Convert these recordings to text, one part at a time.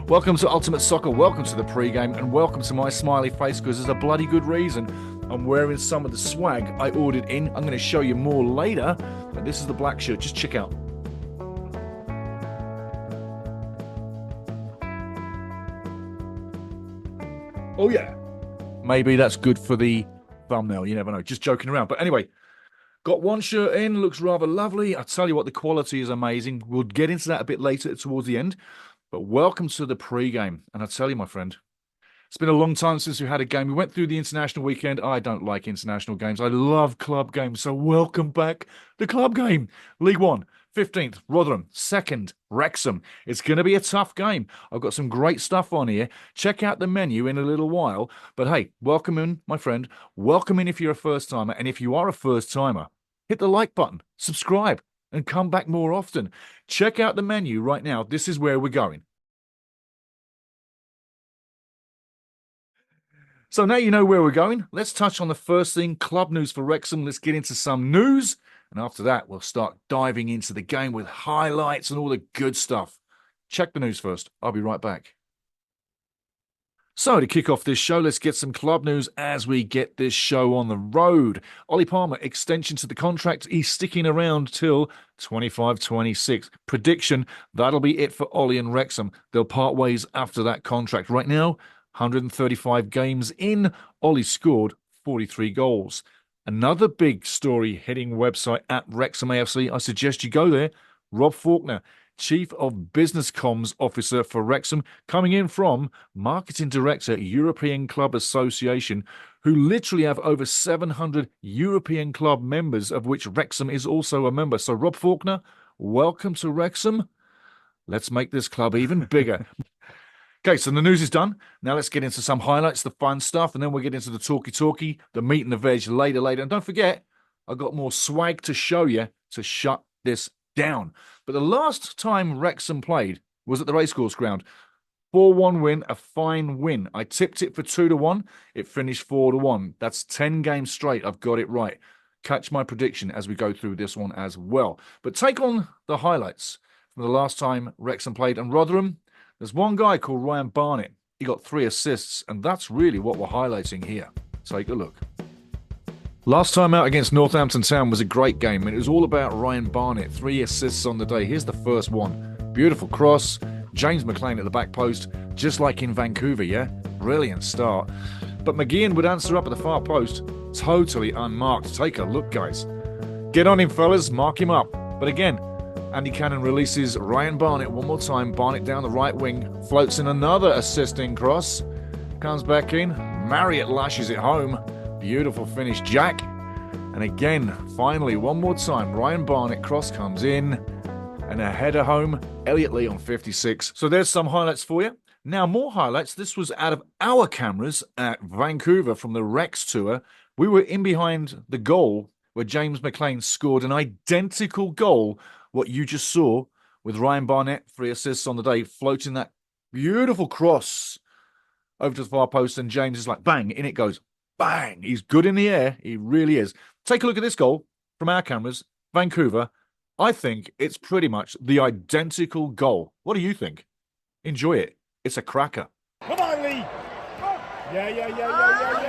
Welcome to Ultimate Soccer, welcome to the pregame, and welcome to my smiley face, because there's a bloody good reason I'm wearing some of the swag I ordered in. I'm going to show you more later, but this is the black shirt. Just check out. Oh yeah, maybe that's good for the thumbnail, you never know, just joking around. But anyway, got one shirt in, looks rather lovely. I tell you what, the quality is amazing. We'll get into that a bit later towards the end. But welcome to the pre-game. And I tell you, my friend, it's been a long time since we had a game. We went through the international weekend. I don't like international games. I love club games. So welcome back the club game. League One, 15th, Rotherham. 2nd, Wrexham. It's going to be a tough game. I've got some great stuff on here. Check out the menu in a little while. But hey, welcome in, my friend. Welcome in if you're a first-timer. And if you are a first-timer, hit the like button, subscribe, and come back more often. Check out the menu right now. This is where we're going. So now you know where we're going. Let's touch on the first thing, club news for Wrexham. Let's get into some news. And after that, we'll start diving into the game with highlights and all the good stuff. Check the news first. I'll be right back. So to kick off this show, let's get some club news as we get this show on the road. Ollie Palmer, extension to the contract. He's sticking around till 25-26. Prediction, that'll be it for Ollie and Wrexham. They'll part ways after that contract. Right now, 135 games in, Ollie scored 43 goals. Another big story hitting website at Wrexham AFC. I suggest you go there. Rob Faulkner, Chief of Business Comms Officer for Wrexham, coming in from Marketing Director, European Club Association, who literally have over 700 European club members, of which Wrexham is also a member. So Rob Faulkner, welcome to Wrexham. Let's make this club even bigger. Okay, so the news is done. Now let's get into some highlights, the fun stuff, and then we'll get into the talky-talky, the meat and the veg later. And don't forget, I've got more swag to show you to shut this down. But the last time Wrexham played was at the Racecourse Ground. 4-1 win, a fine win. I tipped it for 2-1. It finished 4-1. That's 10 games straight. I've got it right. Catch my prediction as we go through this one as well. But take on the highlights from the last time Wrexham played. And Rotherham, there's one guy called Ryan Barnett. He got 3 assists, and that's really what we're highlighting here. Take a look. Last time out against Northampton Town was a great game, and it was all about Ryan Barnett. 3 assists on the day. Here's the first one. Beautiful cross. James McLean at the back post, just like in Vancouver, yeah? Brilliant start. But McGeehan would answer up at the far post. Totally unmarked. Take a look, guys. Get on him, fellas. Mark him up. But again, Andy Cannon releases Ryan Barnett one more time. Barnett down the right wing. Floats in another assisting cross. Comes back in. Marriott lashes it home. Beautiful finish, Jack. And again, finally, one more time, Ryan Barnett cross comes in. And a header home, Elliot Lee on 56. So there's some highlights for you. Now, more highlights. This was out of our cameras at Vancouver from the Rex tour. We were in behind the goal where James McLean scored an identical goal, what you just saw, with Ryan Barnett, 3 assists on the day, floating that beautiful cross over to the far post, and James is like, bang, in it goes. Bang! He's good in the air. He really is. Take a look at this goal from our cameras. Vancouver. I think it's pretty much the identical goal. What do you think? Enjoy it. It's a cracker. Come on, Lee! Yeah.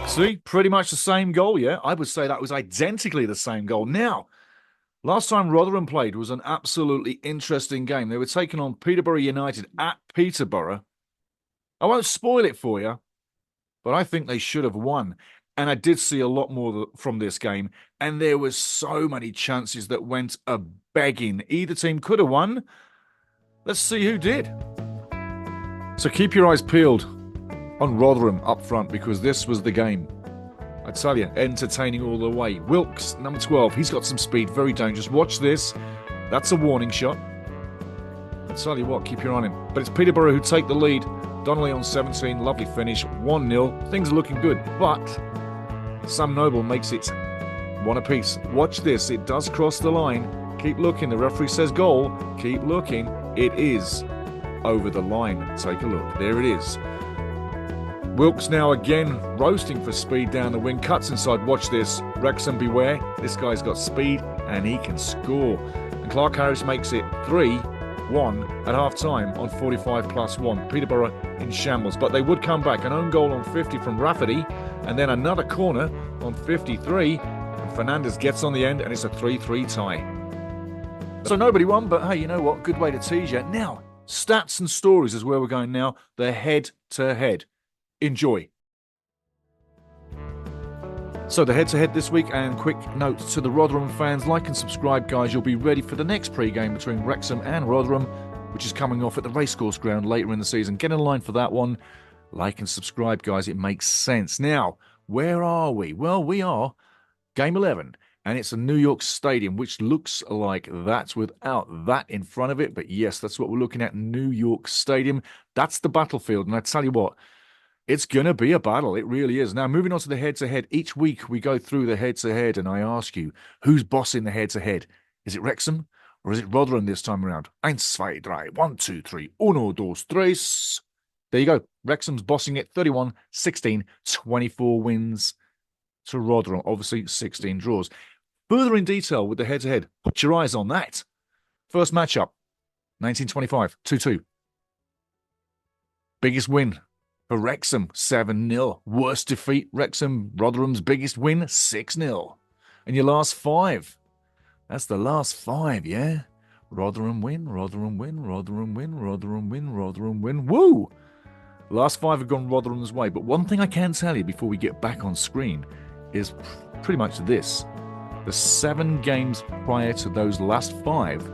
See, pretty much the same goal, yeah? I would say that was identically the same goal. Now, last time Rotherham played was an absolutely interesting game. They were taking on Peterborough United at Peterborough. I won't spoil it for you, but I think they should have won. And I did see a lot more from this game, and there was so many chances that went a-begging. Either team could have won. Let's see who did. So keep your eyes peeled on Rotherham up front, because this was the game. I tell you, entertaining all the way. Wilkes, number 12, he's got some speed, very dangerous. Watch this. That's a warning shot. I tell you what, keep your eye on him. But it's Peterborough who take the lead. Donnelly on 17, lovely finish, 1-0. Things are looking good, but Sam Noble makes it 1 apiece. Watch this, it does cross the line. Keep looking, the referee says goal. Keep looking, it is over the line. Take a look, there it is. Wilkes now again roasting for speed down the wing. Cuts inside. Watch this. Wrexham, beware. This guy's got speed and he can score. And Clark Harris makes it 3-1 at half-time on 45+1. Peterborough in shambles. But they would come back. An own goal on 50 from Rafferty. And then another corner on 53. And Fernandez gets on the end and it's a 3-3 tie. So nobody won, but hey, you know what? Good way to tease you. Now, stats and stories is where we're going now. The head-to-head. Enjoy. So the head-to-head this week, and quick note to the Rotherham fans, like and subscribe, guys. You'll be ready for the next pre-game between Wrexham and Rotherham, which is coming off at the Racecourse Ground later in the season. Get in line for that one. Like and subscribe, guys. It makes sense. Now, where are we? Well, we are Game 11, and it's a New York Stadium, which looks like that without that in front of it. But yes, that's what we're looking at, New York Stadium. That's the battlefield, and I tell you what, it's going to be a battle. It really is. Now, moving on to the head-to-head. Each week, we go through the head-to-head, and I ask you, who's bossing the head-to-head? Is it Wrexham, or is it Rotherham this time around? 1, 2, 3. 1, 2, 3. 1, 2, 3. There you go. Wrexham's bossing it 31-16, 24 wins to Rotherham. Obviously, 16 draws. Further in detail with the head-to-head, put your eyes on that. First matchup, 1925, 2-2. Biggest win for Wrexham, 7-0. Worst defeat, Wrexham, Rotherham's biggest win, 6-0. And your last 5. That's the last 5, yeah? Rotherham win, Rotherham win, Rotherham win, Rotherham win, Rotherham win. Woo! Last 5 have gone Rotherham's way. But one thing I can tell you before we get back on screen is pretty much this. The 7 games prior to those last 5,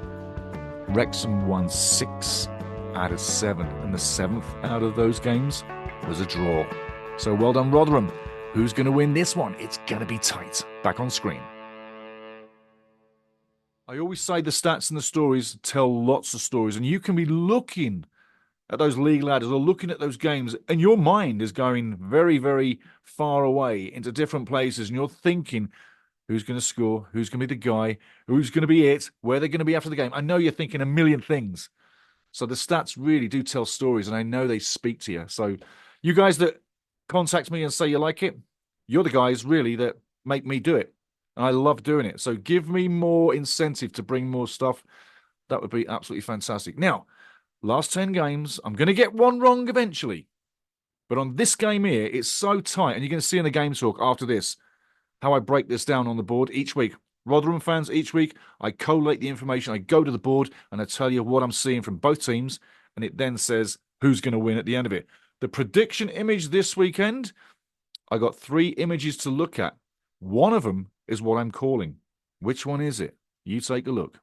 Wrexham won 6 out of 7. And the 7th out of those games was a draw. So well done, Rotherham. Who's going to win this one? It's going to be tight. Back on screen. I always say the stats and the stories tell lots of stories, and you can be looking at those league ladders or looking at those games, and your mind is going very, very far away into different places, and you're thinking, who's going to score? Who's going to be the guy? Who's going to be it? Where they're going to be after the game? I know you're thinking a million things. So the stats really do tell stories, and I know they speak to you. So you guys that contact me and say you like it, you're the guys really that make me do it. And I love doing it. So give me more incentive to bring more stuff. That would be absolutely fantastic. Now, last 10 games, I'm going to get one wrong eventually. But on this game here, it's so tight. And you're going to see in the game talk after this how I break this down on the board each week. Rotherham fans, each week, I collate the information. I go to the board and I tell you what I'm seeing from both teams. And it then says who's going to win at the end of it. The prediction image this weekend, I got 3 images to look at. One of them is what I'm calling. Which one is it? You take a look.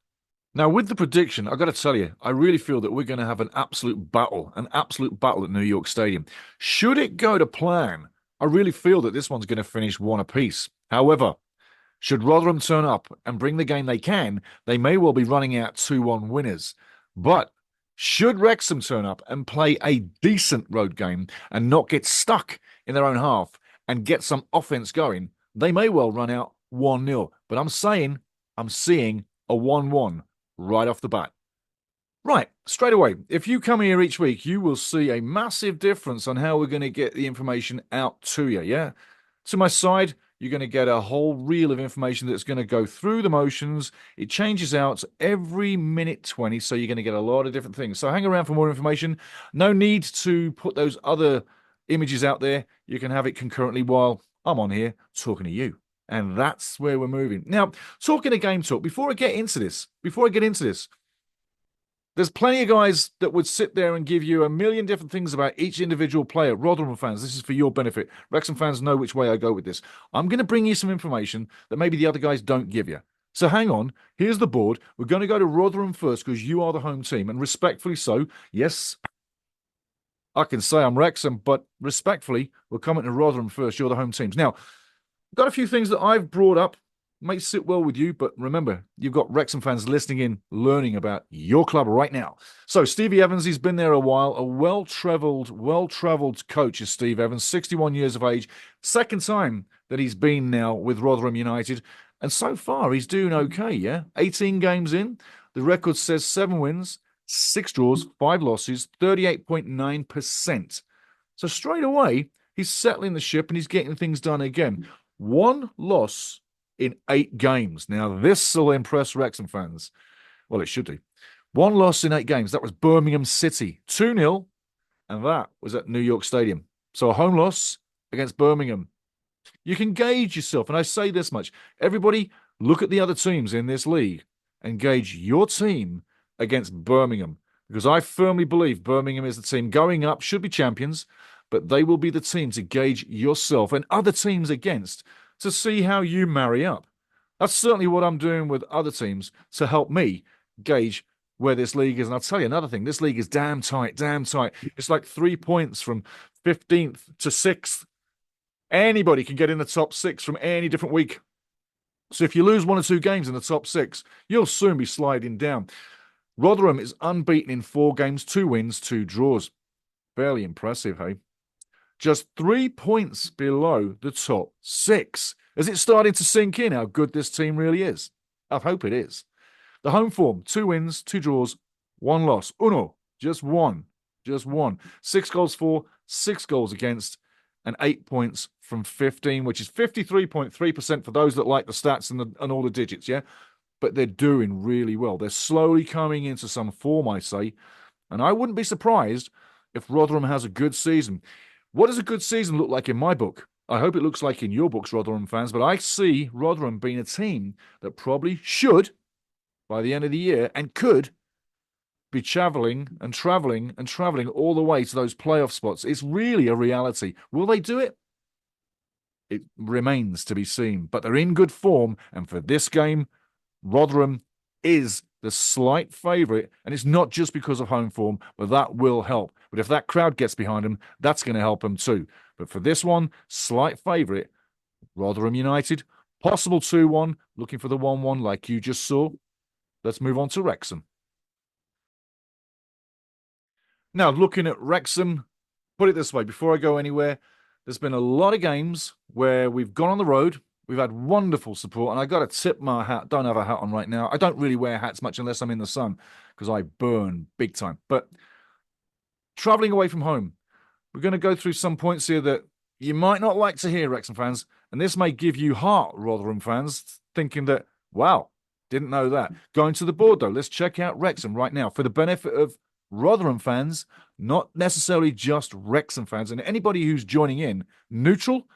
Now, with the prediction, I've got to tell you, I really feel that we're going to have an absolute battle at New York Stadium. Should it go to plan, I really feel that this one's going to finish 1 apiece. However, should Rotherham turn up and bring the game they can, they may well be running out 2-1 winners. But should Wrexham turn up and play a decent road game and not get stuck in their own half and get some offense going, they may well run out 1-0. But I'm seeing a 1-1 right off the bat. Right, straight away, if you come here each week, you will see a massive difference on how we're going to get the information out to you, yeah? To my side, you're going to get a whole reel of information that's going to go through the motions. It changes out every minute 20, so you're going to get a lot of different things. So hang around for more information. No need to put those other images out there. You can have it concurrently while I'm on here talking to you. And that's where we're moving. Now, talking of game talk, before I get into this, there's plenty of guys that would sit there and give you a million different things about each individual player. Rotherham fans, this is for your benefit. Wrexham fans know which way I go with this. I'm going to bring you some information that maybe the other guys don't give you. So hang on. Here's the board. We're going to go to Rotherham first because you are the home team. And respectfully so, yes, I can say I'm Wrexham, but respectfully, we're coming to Rotherham first. You're the home teams. Now, got a few things that I've brought up. May sit well with you, but remember, you've got Wrexham fans listening in, learning about your club right now. So Stevie Evans, he's been there a while. A well-travelled coach is Steve Evans, 61 years of age. Second time that he's been now with Rotherham United. And so far, he's doing okay, yeah? 18 games in. The record says 7 wins, 6 draws, 5 losses, 38.9%. So straight away, He's settling the ship and he's getting things done again. One loss in 8 games. Now, this will impress Wrexham fans. Well, it should do. One loss in 8 games. That was Birmingham City, 2-0, and that was at New York Stadium. So a home loss against Birmingham. You can gauge yourself, and I say this much. Everybody, look at the other teams in this league and gauge your team against Birmingham, because I firmly believe Birmingham is the team going up, should be champions, but they will be the team to gauge yourself and other teams against to see how you marry up. That's certainly what I'm doing with other teams to help me gauge where this league is. And I'll tell you another thing, this league is damn tight, damn tight. It's like 3 points from 15th to 6th. Anybody can get in the top 6 from any different week. So if you lose 1 or 2 games in the top 6, you'll soon be sliding down. Rotherham is unbeaten in 4 games, 2 wins, 2 draws. Fairly impressive, hey? Just 3 points below the top 6. Is it starting to sink in how good this team really is? I hope it is. The home form, 2 wins, 2 draws, 1 loss. Uno, just one. 6 goals for, 6 goals against, and 8 points from 15, which is 53.3% for those that like the stats and all the digits, yeah? But they're doing really well. They're slowly coming into some form, I say. And I wouldn't be surprised if Rotherham has a good season. What does a good season look like in my book? I hope it looks like in your books, Rotherham fans, but I see Rotherham being a team that probably should, by the end of the year, and could be travelling all the way to those playoff spots. It's really a reality. Will they do it? It remains to be seen, but they're in good form, and for this game, Rotherham is the slight favourite, and it's not just because of home form, but that will help. But if that crowd gets behind them, that's going to help them too. But for this one, slight favourite, Rotherham United, possible 2-1, looking for the 1-1 like you just saw. Let's move on to Wrexham. Now, looking at Wrexham, put it this way, before I go anywhere, there's been a lot of games where we've gone on the road, we've had wonderful support, and I got to tip my hat. Don't have a hat on right now. I don't really wear hats much unless I'm in the sun because I burn big time. But travelling away from home, we're going to go through some points here that you might not like to hear, Wrexham fans, and this may give you heart, Rotherham fans, thinking that, wow, didn't know that. Going to the board, though, let's check out Wrexham right now for the benefit of Rotherham fans, not necessarily just Wrexham fans, and anybody who's joining in, neutral,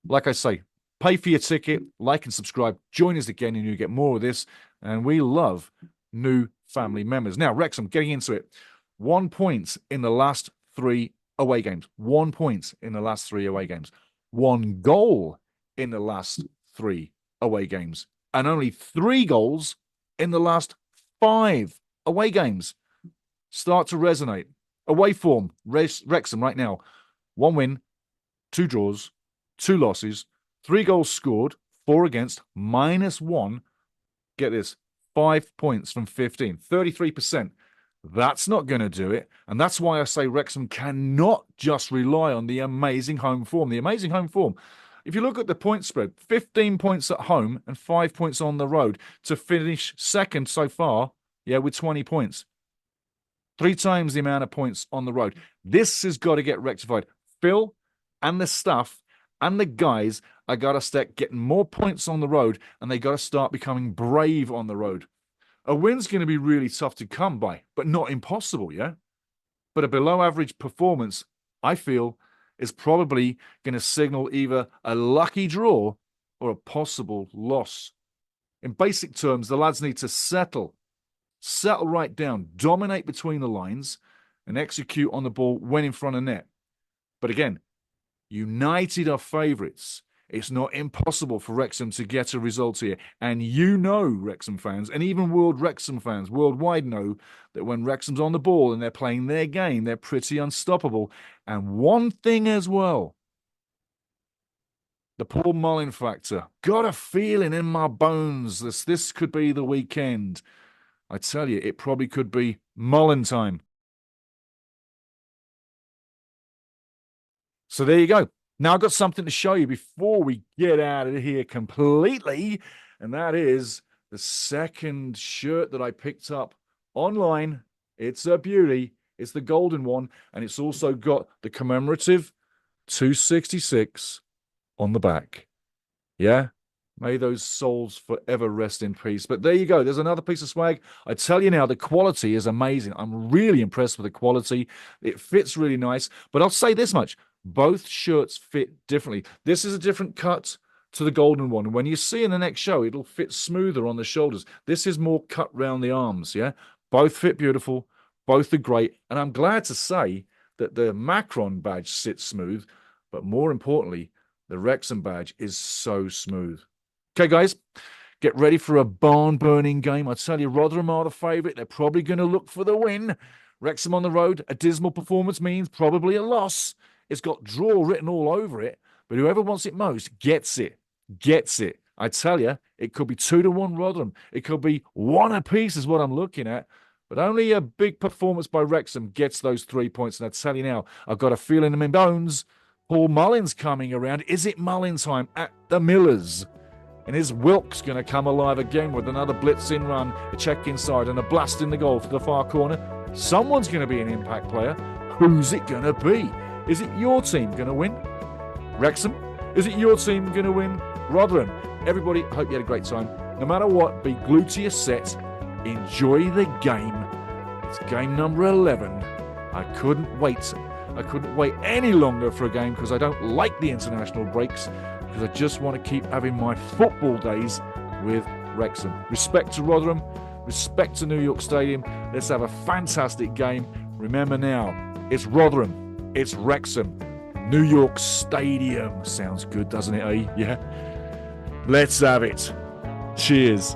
like I say, pay for your ticket, like and subscribe, join us again, and you get more of this, and we love new family members. Now, Wrexham, getting into it, 1 point in the last 3 away games. 1 point in the last 3 away games. 1 goal in the last 3 away games. And only 3 goals in the last 5 away games. Start to resonate. Away form, Wrexham right now. 1 win, 2 draws, 2 losses, 3 goals scored, 4 against, -1. Get this, 5 points from 15, 33%. That's not going to do it. And that's why I say Wrexham cannot just rely on the amazing home form. The amazing home form. If you look at the point spread, 15 points at home and 5 points on the road to finish second so far, with 20 points. 3 times the amount of points on the road. This has got to get rectified. Phil and the staff and the guys are got to start getting more points on the road, and they got to start becoming brave on the road. A win's going to be really tough to come by, but not impossible, yeah? But a below-average performance, I feel, is probably going to signal either a lucky draw or a possible loss. In basic terms, the lads need to settle right down, dominate between the lines, and execute on the ball when in front of net. But again, United are favourites. It's not impossible for Wrexham to get a result here. And you know, Wrexham fans, and even Wrexham fans worldwide know that when Wrexham's on the ball and they're playing their game, they're pretty unstoppable. And one thing as well, the Paul Mullin factor. Got a feeling in my bones this could be the weekend. I tell you, it probably could be Mullin time. So there you go. Now I've got something to show you before we get out of here completely, and that is the second shirt that I picked up online. It's a beauty. It's the golden one, and it's also got the commemorative 266 on the back. Yeah? May those souls forever rest in peace. But there you go. There's another piece of swag. I tell you now, the quality is amazing. I'm really impressed with the quality. It fits really nice. But I'll say this much. Both shirts fit differently. This is a different cut to the golden one. When you see in the next show, it'll fit smoother on the shoulders. This is more cut round the arms, yeah? Both fit beautiful. Both are great. And I'm glad to say that the Macron badge sits smooth. But more importantly, the Wrexham badge is so smooth. Okay, guys, get ready for a barn-burning game. I tell you, Rotherham are the favourite. They're probably going to look for the win. Wrexham on the road, a dismal performance means probably a loss. It's got draw written all over it, but whoever wants it most gets it. Gets it. I tell you, it could be 2-1 Rotherham. It could be 1 apiece is what I'm looking at. But only a big performance by Wrexham gets those 3 points. And I tell you now, I've got a feeling in my bones. Paul Mullins coming around. Is it Mullins time at the Millers? And is Wilkes going to come alive again with another blitz-in run, a check inside and a blast in the goal to the far corner? Someone's going to be an impact player. Who's it going to be? Is it your team going to win? Wrexham? Is it your team going to win? Rotherham? Everybody, I hope you had a great time. No matter what, be glued to your set. Enjoy the game. It's game number 11. I couldn't wait. I couldn't wait any longer for a game because I don't like the international breaks, because I just want to keep having my football days with Wrexham. Respect to Rotherham, respect to New York Stadium. Let's have a fantastic game. Remember now, it's Rotherham, it's Wrexham, New York Stadium. Sounds good, doesn't it, eh? Yeah? Let's have it. Cheers.